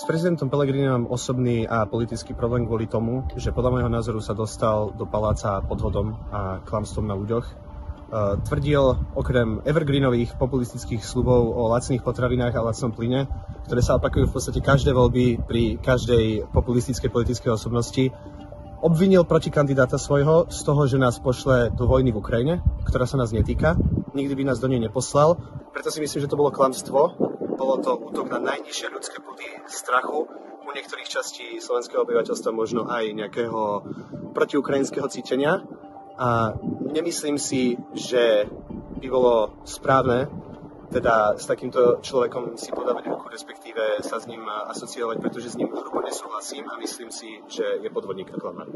S prezidentom Pellegrinim mám osobný a politický problém kvôli tomu, že podľa môjho názoru sa dostal do paláca podvodom a klamstvom na ľuďoch. Tvrdil okrem evergreenových populistických sľubov o lacných potravinách a lacnom plyne, ktoré sa opakujú v podstate každé voľby pri každej populistickej politickej osobnosti, obvinil protikandidáta svojho z toho, že nás pošle do vojny v Ukrajine, ktorá sa nás netýka. Nikdy by nás do nej neposlal. Preto si myslím, že to bolo klamstvo. Bolo to útok na najnižšie ľudské body strachu. U niektorých častí slovenského obyvateľstva možno aj nejakého protiukrajinského cítenia. A nemyslím si, že by bolo správne teda s takýmto človekom si podávať ruku, respektíve sa s ním asociovať, pretože s ním hrubo nesúhlasím a myslím si, že je podvodník a klamár.